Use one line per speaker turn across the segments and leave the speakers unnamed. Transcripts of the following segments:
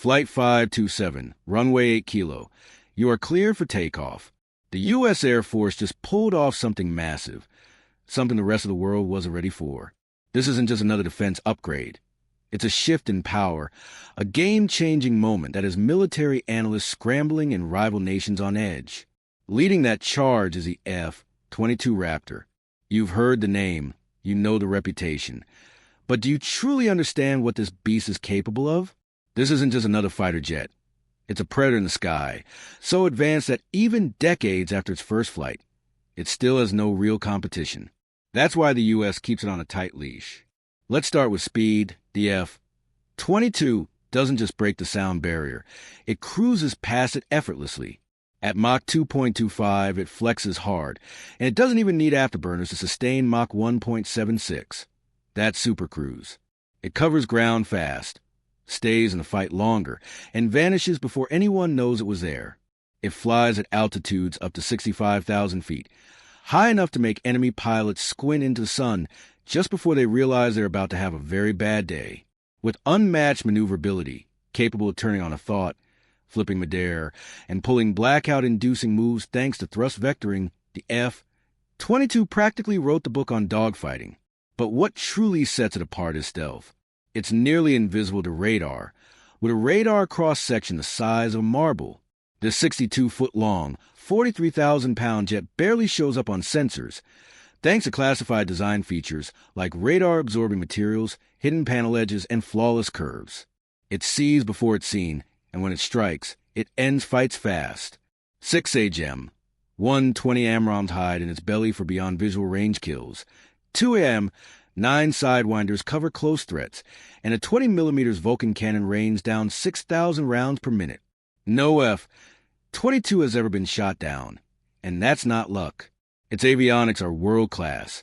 Flight 527, runway 8 kilo. You are clear for takeoff. The U.S. Air Force just pulled off something massive, something the rest of the world wasn't ready for. This isn't just another defense upgrade. It's a shift in power, a game-changing moment that has military analysts scrambling and rival nations on edge. Leading that charge is the F-22 Raptor. You've heard the name, you know the reputation. But do you truly understand what this beast is capable of? This isn't just another fighter jet. It's a predator in the sky, so advanced that even decades after its first flight, it still has no real competition. That's why the U.S. keeps it on a tight leash. Let's start with speed. The F-22 doesn't just break the sound barrier. It cruises past it effortlessly. At Mach 2.25, it flexes hard, and it doesn't even need afterburners to sustain Mach 1.76. That's super cruise. It covers ground fast, stays in the fight longer, and vanishes before anyone knows it was there. It flies at altitudes up to 65,000 feet, high enough to make enemy pilots squint into the sun just before they realize they're about to have a very bad day. With unmatched maneuverability, capable of turning on a thought, flipping midair, and pulling blackout-inducing moves thanks to thrust vectoring, the F-22 practically wrote the book on dogfighting. But what truly sets it apart is stealth. It's nearly invisible to radar, with a radar cross-section the size of a marble. This 62-foot-long, 43,000-pound jet barely shows up on sensors, thanks to classified design features like radar-absorbing materials, hidden panel edges, and flawless curves. It sees before it's seen, and when it strikes, it ends fights fast. 6 AGM, 120 AMRAAMs hide in its belly for beyond visual range kills. 2 AM, 9 Sidewinders cover close threats, and a 20mm Vulcan cannon rains down 6,000 rounds per minute. No F-22 has ever been shot down, and that's not luck. Its avionics are world-class,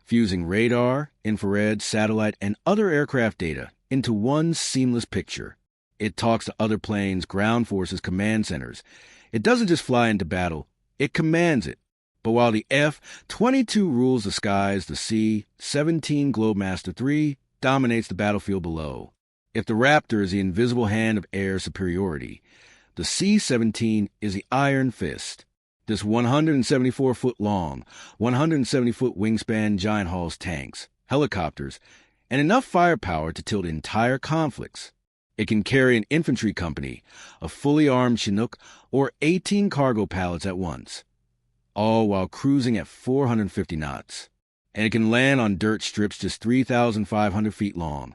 fusing radar, infrared, satellite, and other aircraft data into one seamless picture. It talks to other planes, ground forces, command centers. It doesn't just fly into battle, it commands it. But while the F-22 rules the skies, the C-17 Globemaster III dominates the battlefield below. If the Raptor is the invisible hand of air superiority, the C-17 is the iron fist. This 174-foot-long, 170-foot wingspan giant hauls tanks, helicopters, and enough firepower to tilt entire conflicts. It can carry an infantry company, a fully armed Chinook, or 18 cargo pallets at once, all while cruising at 450 knots. And it can land on dirt strips just 3,500 feet long,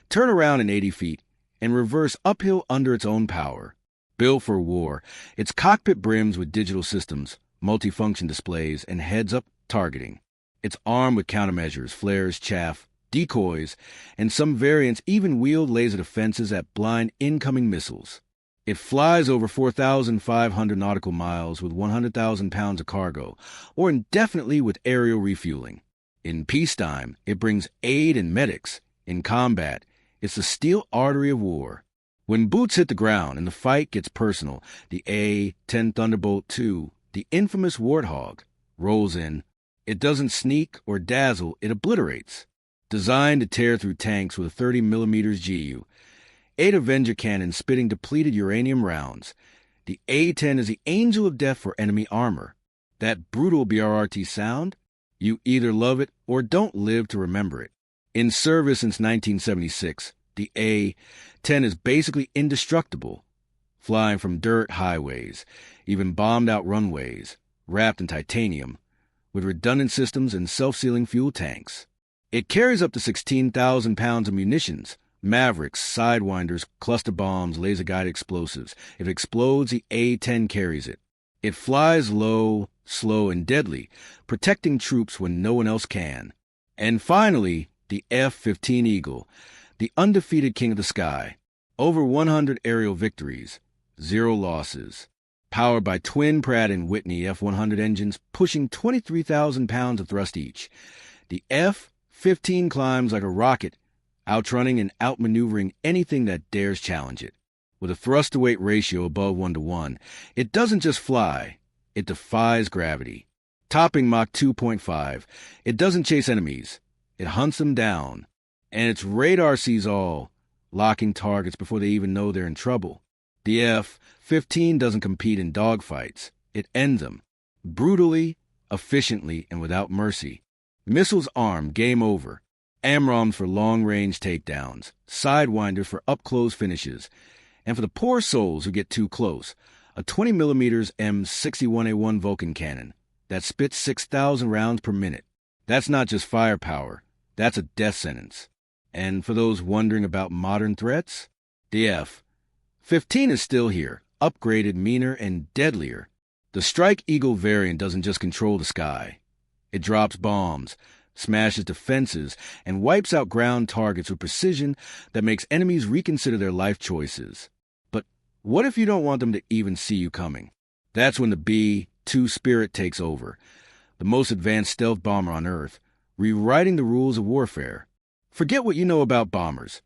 turn around in 80 feet, and reverse uphill under its own power. Built for war, its cockpit brims with digital systems, multifunction displays, and heads-up targeting. It's armed with countermeasures, flares, chaff, decoys, and some variants even wield laser defenses that blind incoming missiles. It flies over 4,500 nautical miles with 100,000 pounds of cargo, or indefinitely with aerial refueling. In peacetime, it brings aid and medics. In combat, it's the steel artery of war. When boots hit the ground and the fight gets personal, the A-10 Thunderbolt II, the infamous Warthog, rolls in. It doesn't sneak or dazzle, it obliterates. Designed to tear through tanks with a 30mm GU, 8 Avenger cannons spitting depleted uranium rounds, the A-10 is the angel of death for enemy armor. That brutal BRRT sound? You either love it or don't live to remember it. In service since 1976, the A-10 is basically indestructible, flying from dirt highways, even bombed-out runways, wrapped in titanium, with redundant systems and self-sealing fuel tanks. It carries up to 16,000 pounds of munitions, Mavericks, Sidewinders, cluster bombs, laser-guided explosives. If it explodes, the A-10 carries it. It flies low, slow, and deadly, protecting troops when no one else can. And finally, the F-15 Eagle, the undefeated king of the sky. Over 100 aerial victories, 0 losses. Powered by twin Pratt & Whitney F-100 engines pushing 23,000 pounds of thrust each. The F-15 climbs like a rocket, outrunning and outmaneuvering anything that dares challenge it. With a thrust-to-weight ratio above 1:1, it doesn't just fly, it defies gravity. Topping Mach 2.5, it doesn't chase enemies, it hunts them down. And its radar sees all, locking targets before they even know they're in trouble. The F-15 doesn't compete in dogfights. It ends them. Brutally, efficiently, and without mercy. Missiles armed, game over. AMRAAMs for long-range takedowns. Sidewinders for up-close finishes. And for the poor souls who get too close, a 20mm M61A1 Vulcan cannon that spits 6,000 rounds per minute. That's not just firepower. That's a death sentence. And for those wondering about modern threats, the F-15 is still here, upgraded, meaner, and deadlier. The Strike Eagle variant doesn't just control the sky. It drops bombs, smashes defenses, and wipes out ground targets with precision that makes enemies reconsider their life choices. But what if you don't want them to even see you coming? That's when the B-2 Spirit takes over, the most advanced stealth bomber on Earth, rewriting the rules of warfare. Forget what you know about bombers.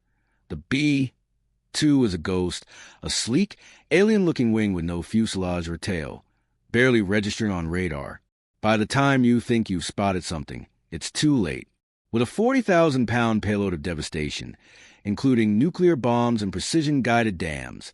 The B-2 is a ghost, a sleek, alien-looking wing with no fuselage or tail, barely registering on radar. By the time you think you've spotted something, it's too late. With a 40,000-pound payload of devastation, including nuclear bombs and precision-guided dams,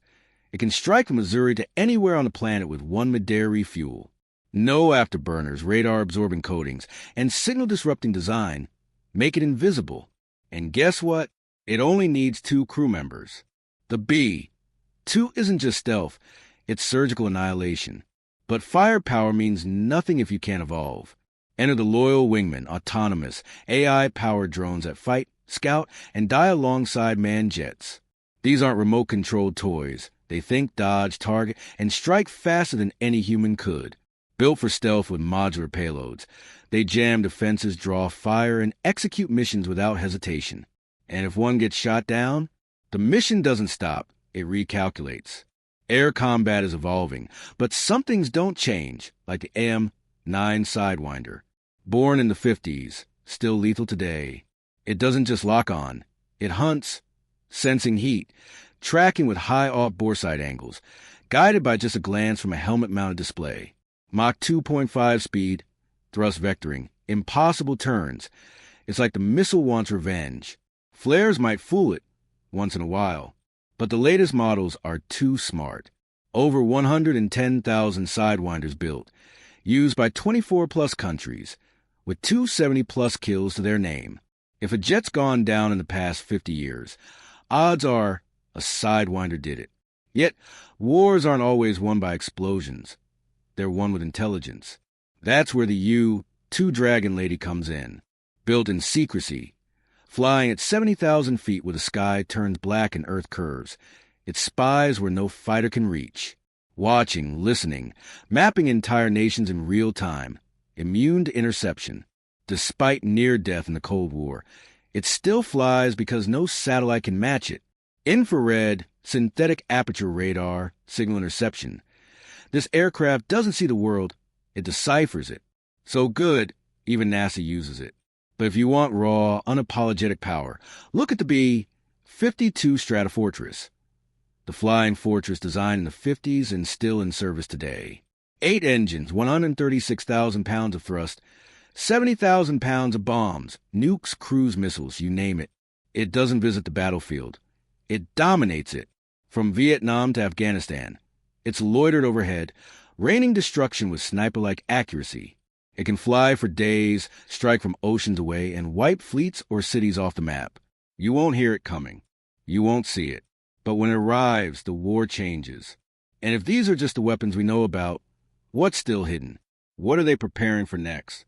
it can strike from Missouri to anywhere on the planet with one midair refuel. No afterburners, radar-absorbing coatings, and signal-disrupting design make it invisible. And guess what? It only needs 2 crew members. The B-2 isn't just stealth, it's surgical annihilation. But firepower means nothing if you can't evolve. Enter the loyal wingmen, autonomous, AI-powered drones that fight, scout, and die alongside manned jets. These aren't remote-controlled toys. They think, dodge, target, and strike faster than any human could. Built for stealth with modular payloads, they jam defenses, draw fire, and execute missions without hesitation. And if one gets shot down, the mission doesn't stop, it recalculates. Air combat is evolving, but some things don't change, like the AM-9 Sidewinder. Born in the 50s, still lethal today. It doesn't just lock on, it hunts, sensing heat, tracking with high off-boresight angles, guided by just a glance from a helmet-mounted display. Mach 2.5 speed, thrust vectoring, impossible turns. It's like the missile wants revenge. Flares might fool it once in a while, but the latest models are too smart. Over 110,000 Sidewinders built, used by 24-plus countries, with 270-plus kills to their name. If a jet's gone down in the past 50 years, odds are a Sidewinder did it. Yet, wars aren't always won by explosions. They're won with intelligence. That's where the U-2 Dragon Lady comes in. Built in secrecy, flying at 70,000 feet where the sky turns black and Earth curves. It spies where no fighter can reach. Watching, listening, mapping entire nations in real time. Immune to interception. Despite near death in the Cold War, it still flies because no satellite can match it. Infrared, synthetic aperture radar, signal interception. This aircraft doesn't see the world, it deciphers it. So good, even NASA uses it. But if you want raw, unapologetic power, look at the B-52 Stratofortress. The flying fortress designed in the 50s and still in service today. 8 engines, 136,000 pounds of thrust, 70,000 pounds of bombs, nukes, cruise missiles, you name it. It doesn't visit the battlefield. It dominates it. From Vietnam to Afghanistan. It's loitered overhead, raining destruction with sniper-like accuracy. It can fly for days, strike from oceans away, and wipe fleets or cities off the map. You won't hear it coming. You won't see it. But when it arrives, the war changes. And if these are just the weapons we know about, what's still hidden? What are they preparing for next?